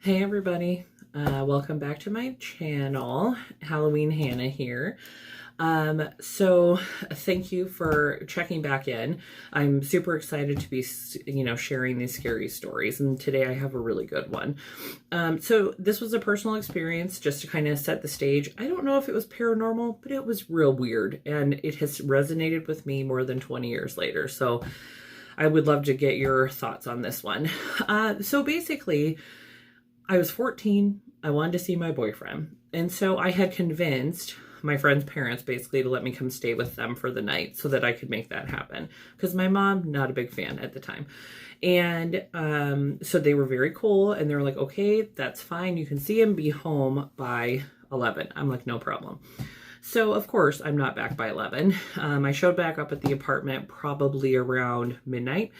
Hey everybody, welcome back to my channel. Halloween Hannah here. So thank you for checking back in. I'm super excited to be, sharing these scary stories, and today I have a really good one. So this was a personal experience just to kind of set the stage. I don't know if it was paranormal, but it was real weird, and it has resonated with me more than 20 years later. So I would love to get your thoughts on this one. So basically, I was 14. I wanted to see my boyfriend. And so I had convinced my friend's parents basically to let me come stay with them for the night so that I could make that happen. Because my mom, not a big fan at the time. And so they were very cool. And they were like, okay, that's fine. You can see him, be home by 11. I'm like, no problem. So of course, I'm not back by 11. I showed back up at the apartment probably around midnight.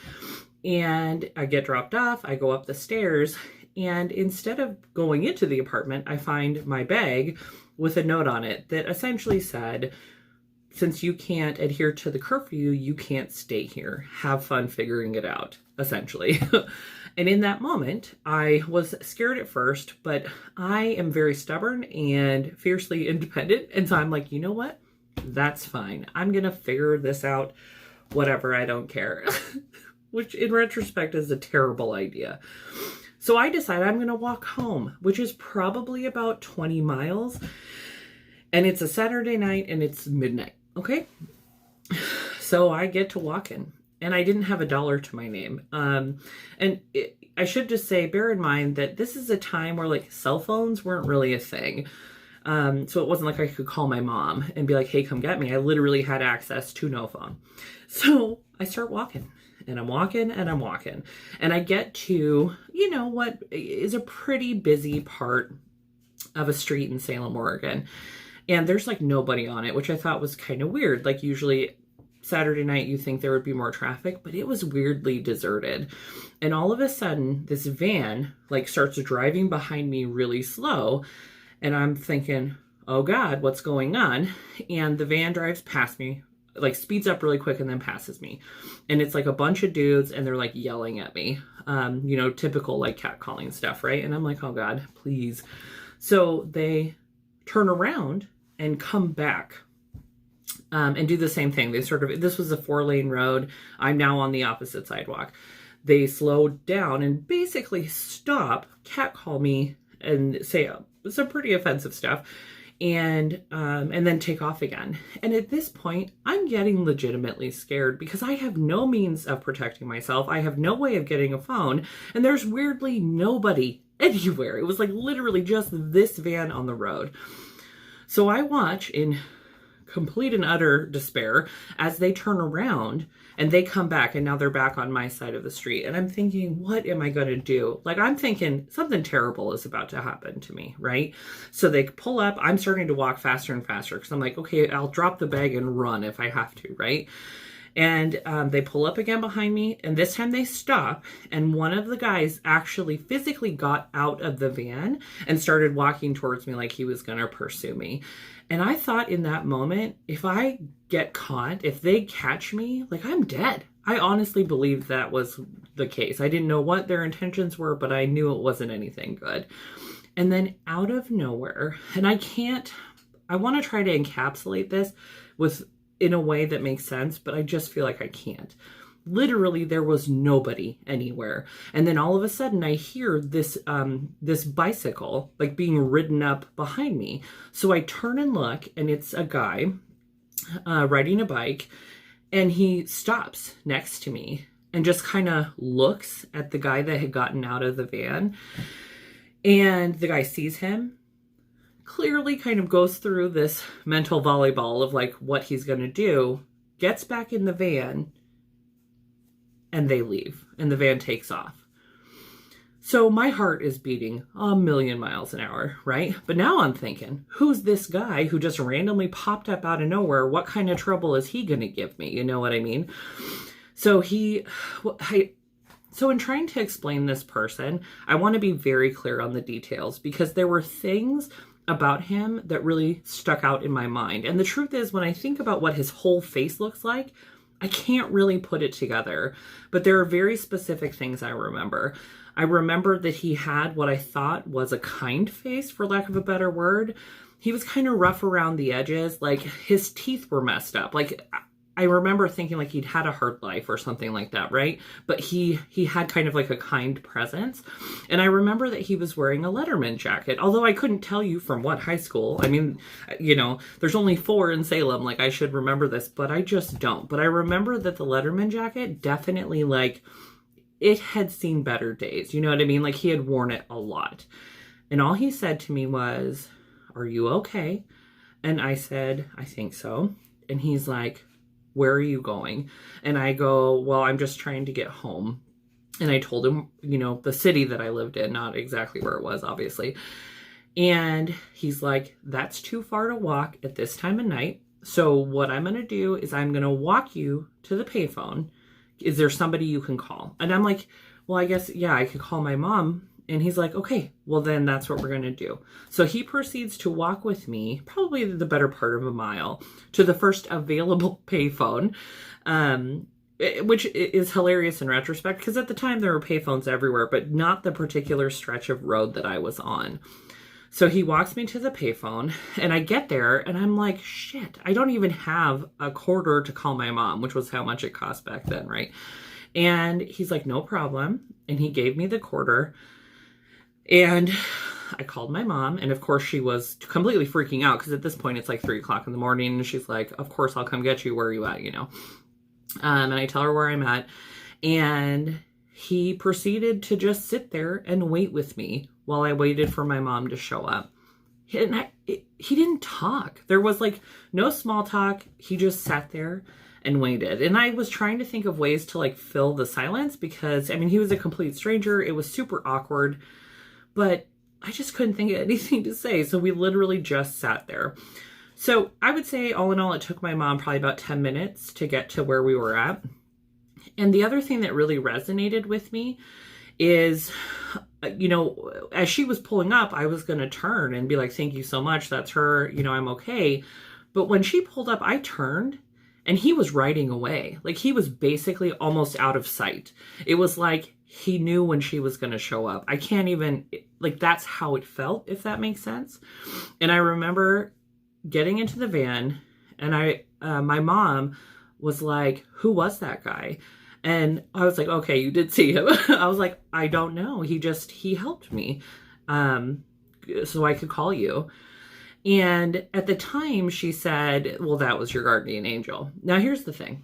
And I get dropped off. I go up the stairs. And instead of going into the apartment, I find my bag with a note on it that essentially said, since you can't adhere to the curfew, you can't stay here. Have fun figuring it out, essentially. And in that moment, I was scared at first, but I am very stubborn and fiercely independent. And so I'm like, you know what? That's fine. I'm going to figure this out. Whatever, I don't care. Which in retrospect is a terrible idea. So I decided I'm going to walk home, which is probably about 20 miles. And it's a Saturday night and it's midnight. Okay. So I get to walking, and I didn't have $1 to my name. I should just say, bear in mind that this is a time where like cell phones weren't really a thing. So it wasn't like I could call my mom and be like, hey, come get me. I literally had access to no phone. So I start walking. And I'm walking and I'm walking. And I get to, what is a pretty busy part of a street in Salem, Oregon. And there's like nobody on it, which I thought was kind of weird. Like usually Saturday night, you think there would be more traffic, but it was weirdly deserted. And all of a sudden, this van like starts driving behind me really slow. And I'm thinking, oh God, what's going on? And the van drives past me, like speeds up really quick and then passes me. And it's like a bunch of dudes and they're like yelling at me, typical like catcalling stuff, right? And I'm like, oh God, please. So they turn around and come back and do the same thing. This was a 4-lane road. I'm now on the opposite sidewalk. They slow down and basically stop, catcall me and say some pretty offensive stuff. And then take off again. And at this point, I'm getting legitimately scared because I have no means of protecting myself. I have no way of getting a phone, and there's weirdly nobody anywhere. It was like literally just this van on the road. So I watch in complete and utter despair as they turn around and they come back, and now they're back on my side of the street. And I'm thinking, what am I going to do? Like, I'm thinking something terrible is about to happen to me, right? So they pull up. I'm starting to walk faster and faster because I'm like, okay, I'll drop the bag and run if I have to, right? And they pull up again behind me, and this time they stop, and one of the guys actually physically got out of the van and started walking towards me like he was going to pursue me. And I thought in that moment, if I get caught, if they catch me, like I'm dead. I honestly believed that was the case. I didn't know what their intentions were, but I knew it wasn't anything good. And then out of nowhere, and I want to try to encapsulate this in a way that makes sense, but I just feel like I can't. Literally, there was nobody anywhere. And then all of a sudden I hear this bicycle like being ridden up behind me. So I turn and look, and it's a guy riding a bike, and he stops next to me and just kind of looks at the guy that had gotten out of the van. And the guy sees him, clearly kind of goes through this mental volleyball of like what he's going to do, gets back in the van, and they leave, and the van takes off. So my heart is beating a million miles an hour, right? But now I'm thinking, who's this guy who just randomly popped up out of nowhere? What kind of trouble is he going to give me? You know what I mean? So in trying to explain this person, I want to be very clear on the details because there were things about him that really stuck out in my mind. And the truth is, when I think about what his whole face looks like, I can't really put it together, but there are very specific things I remember. I remember that he had what I thought was a kind face, for lack of a better word. He was kind of rough around the edges. Like, his teeth were messed up. Like, I remember thinking like he'd had a hard life or something like that, right? But he had kind of like a kind presence. And I remember that he was wearing a Letterman jacket, although I couldn't tell you from what high school. I mean, you know, there's only 4 in Salem. Like, I should remember this, but I just don't. But I remember that the Letterman jacket definitely, like, it had seen better days. You know what I mean? Like, he had worn it a lot. And all he said to me was, "Are you okay?" And I said, "I think so." And he's like, "Where are you going?" And I go, "Well, I'm just trying to get home." And I told him, you know, the city that I lived in, not exactly where it was, obviously. And he's like, "That's too far to walk at this time of night. So what I'm going to do is I'm going to walk you to the payphone. Is there somebody you can call?" And I'm like, "Well, I guess, yeah, I could call my mom." And he's like, "Okay, well then that's what we're going to do." So he proceeds to walk with me, probably the better part of a mile, to the first available payphone, which is hilarious in retrospect, because at the time there were payphones everywhere, but not the particular stretch of road that I was on. So he walks me to the payphone, and I get there, and I'm like, shit, I don't even have a quarter to call my mom, which was how much it cost back then, right? And he's like, "No problem." And he gave me the quarter. And I called my mom, and of course she was completely freaking out, because at this point it's like 3 o'clock in the morning, and she's like, "Of course I'll come get you. Where are you at?" You know? And I tell her where I'm at, and he proceeded to just sit there and wait with me while I waited for my mom to show up. And he didn't talk. There was like no small talk. He just sat there and waited. And I was trying to think of ways to like fill the silence, because I mean, he was a complete stranger. It was super awkward. But I just couldn't think of anything to say. So we literally just sat there. So I would say all in all, it took my mom probably about 10 minutes to get to where we were at. And the other thing that really resonated with me is, you know, as she was pulling up, I was going to turn and be like, "Thank you so much. That's her. You know, I'm okay." But when she pulled up, I turned and he was riding away. Like, he was basically almost out of sight. It was like he knew when she was going to show up. I can't even, like, that's how it felt, if that makes sense. And I remember getting into the van, and my mom was like, "Who was that guy?" And I was like, "Okay, you did see him." I was like, "I don't know. He helped me, so I could call you." And at the time she said, "Well, that was your guardian angel." Now, here's the thing.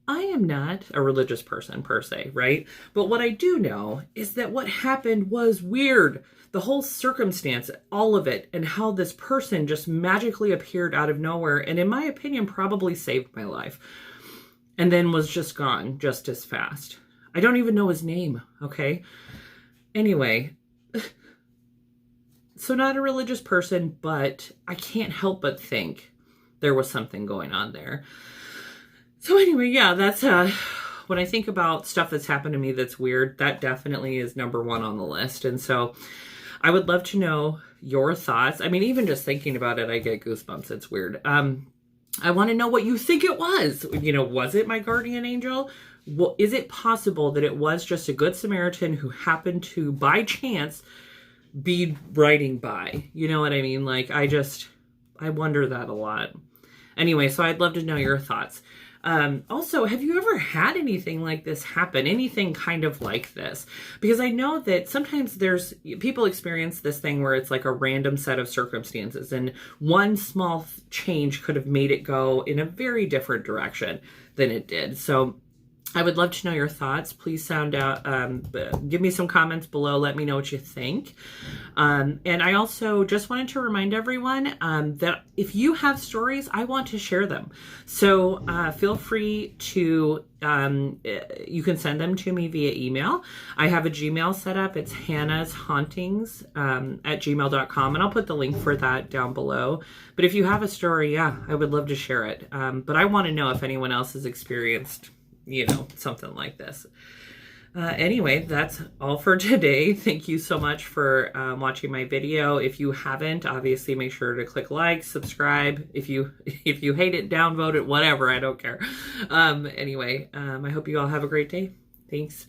I am not a religious person per se, right? But what I do know is that what happened was weird. The whole circumstance, all of it, and how this person just magically appeared out of nowhere, and in my opinion, probably saved my life, and then was just gone just as fast. I don't even know his name, okay? Anyway, so not a religious person, but I can't help but think there was something going on there. So anyway, yeah, that's when I think about stuff that's happened to me that's weird, that definitely is number 1 on the list. And so I would love to know your thoughts. I mean, even just thinking about it, I get goosebumps. It's weird. I want to know what you think it was. You know, was it my guardian angel? Well, is it possible that it was just a good Samaritan who happened to, by chance, be riding by? You know what I mean? Like, I wonder that a lot. Anyway, so I'd love to know your thoughts. Also, have you ever had anything like this happen? Anything kind of like this? Because I know that sometimes people experience this thing where it's like a random set of circumstances, and one small change could have made it go in a very different direction than it did. So I would love to know your thoughts. Please sound out, give me some comments below. Let me know what you think. And I also just wanted to remind everyone that if you have stories, I want to share them. So feel free to, you can send them to me via email. I have a Gmail set up. It's hannahshauntings at gmail.com. And I'll put the link for that down below. But if you have a story, yeah, I would love to share it. But I want to know if anyone else has experienced, you know, something like this. Anyway, that's all for today. Thank you so much for watching my video. If you haven't, obviously make sure to click like, subscribe. If you hate it, downvote it, whatever, I don't care. Anyway, I hope you all have a great day. Thanks.